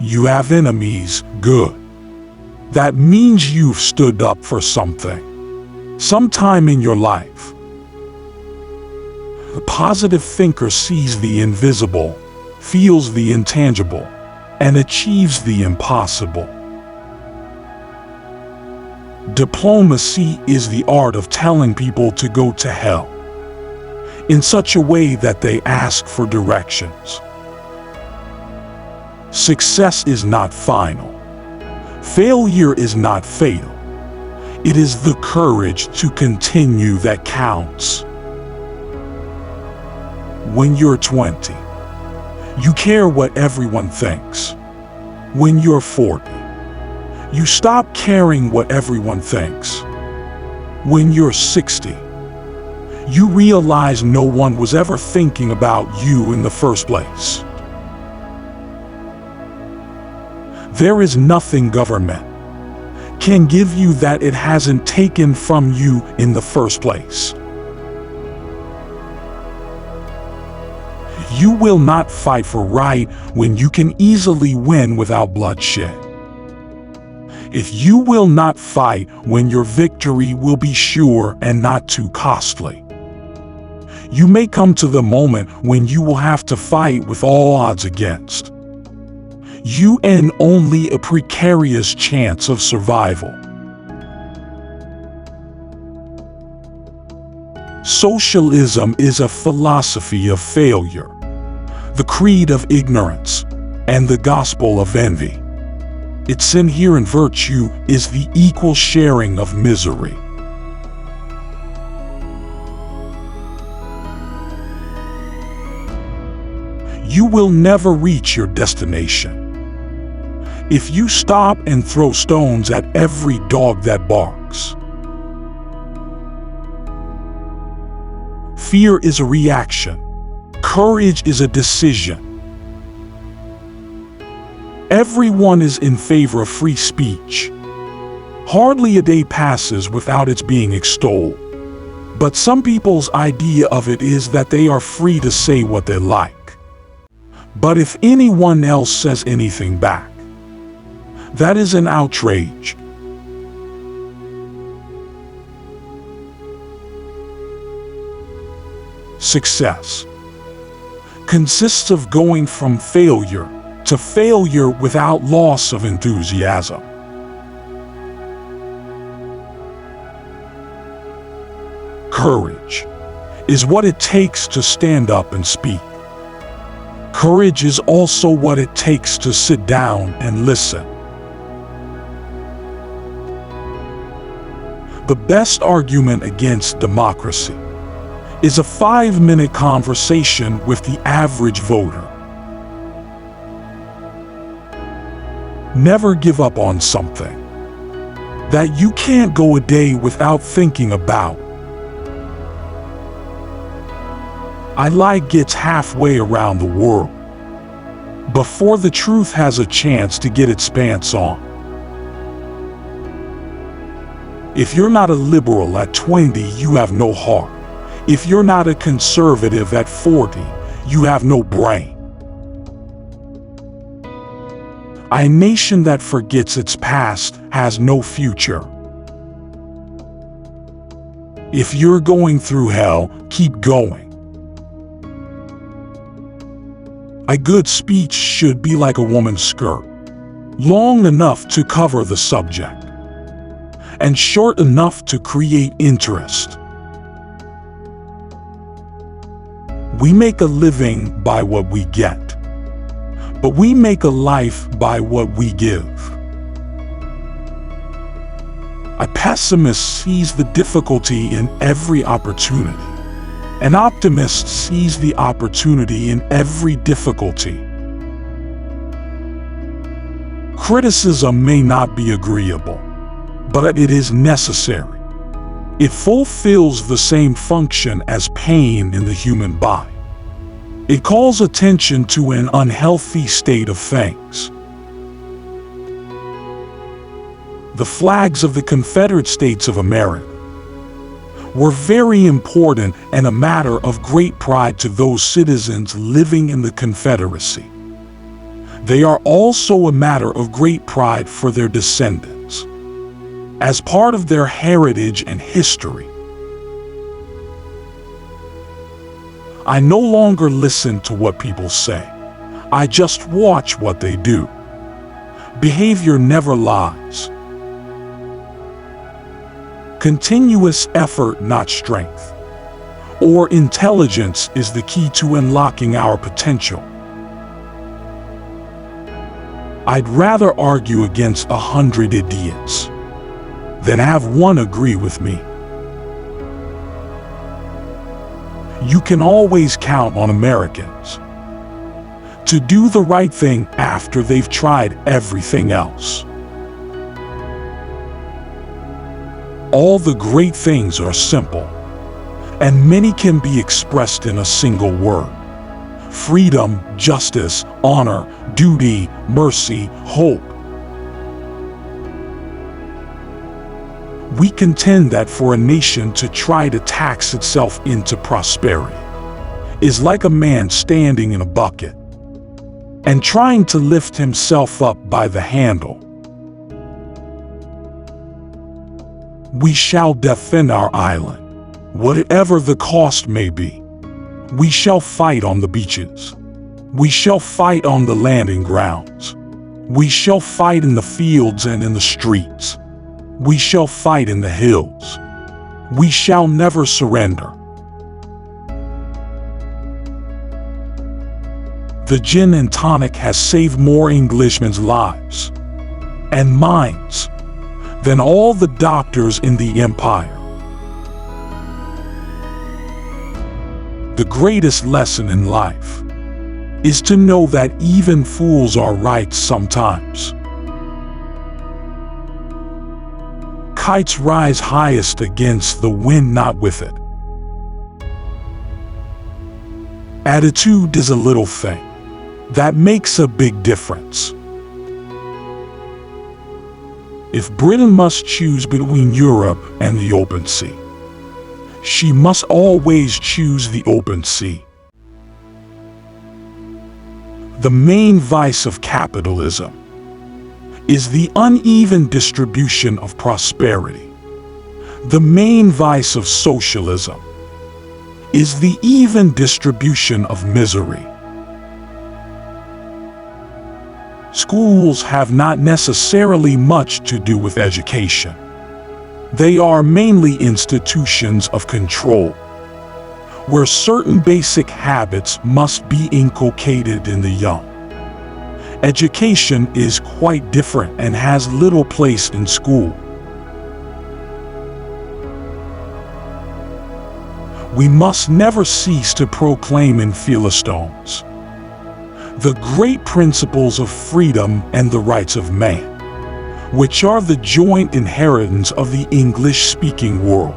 You have enemies, good. That means you've stood up for something, sometime in your life. The positive thinker sees the invisible, feels the intangible, and achieves the impossible. Diplomacy is the art of telling people to go to hell, in such a way that they ask for directions. Success is not final. Failure is not fatal. It is the courage to continue that counts. When you're 20, you care what everyone thinks. When you're 40, you stop caring what everyone thinks. When you're 60, you realize no one was ever thinking about you in the first place. There is nothing government can give you that it hasn't taken from you in the first place. You will not fight for right when you can easily win without bloodshed. If you will not fight when your victory will be sure and not too costly, you may come to the moment when you will have to fight with all odds against you and only a precarious chance of survival. Socialism is a philosophy of failure, the creed of ignorance, and the gospel of envy. Its inherent virtue is the equal sharing of misery. You will never reach your destination if you stop and throw stones at every dog that barks. Fear is a reaction. Courage is a decision. Everyone is in favor of free speech. Hardly a day passes without its being extolled. But some people's idea of it is that they are free to say what they like. But if anyone else says anything back, that is an outrage. Success consists of going from failure to failure without loss of enthusiasm. Courage is what it takes to stand up and speak. Courage is also what it takes to sit down and listen. The best argument against democracy is a 5-minute conversation with the average voter. Never give up on something that you can't go a day without thinking about. A lie gets halfway around the world before the truth has a chance to get its pants on. If you're not a liberal at 20, you have no heart. If you're not a conservative at 40, you have no brain. A nation that forgets its past has no future. If you're going through hell, keep going. A good speech should be like a woman's skirt, long enough to cover the subject, and short enough to create interest. We make a living by what we get, but we make a life by what we give. A pessimist sees the difficulty in every opportunity. An optimist sees the opportunity in every difficulty. Criticism may not be agreeable, but it is necessary. It fulfills the same function as pain in the human body. It calls attention to an unhealthy state of things. The flags of the Confederate States of America were very important and a matter of great pride to those citizens living in the Confederacy. They are also a matter of great pride for their descendants, as part of their heritage and history. I no longer listen to what people say. I just watch what they do. Behavior never lies. Continuous effort, not strength, or intelligence, is the key to unlocking our potential. I'd rather argue against 100 idiots than have one agree with me. You can always count on Americans to do the right thing after they've tried everything else. All the great things are simple, and many can be expressed in a single word: freedom, justice, honor, duty, mercy, hope. We contend that for a nation to try to tax itself into prosperity is like a man standing in a bucket and trying to lift himself up by the handle. We shall defend our island, whatever the cost may be. We shall fight on the beaches. We shall fight on the landing grounds. We shall fight in the fields and in the streets. We shall fight in the hills. We shall never surrender. The gin and tonic has saved more Englishmen lives and minds than all the doctors in the empire. The greatest lesson in life is to know that even fools are right sometimes. Kites rise highest against the wind, not with it. Attitude is a little thing that makes a big difference. If Britain must choose between Europe and the open sea, she must always choose the open sea. The main vice of capitalism is the uneven distribution of prosperity. The main vice of socialism is the even distribution of misery. Schools have not necessarily much to do with education. They are mainly institutions of control, where certain basic habits must be inculcated in the young. Education is quite different and has little place in school. We must never cease to proclaim in Philistones the great principles of freedom and the rights of man, which are the joint inheritance of the English-speaking world.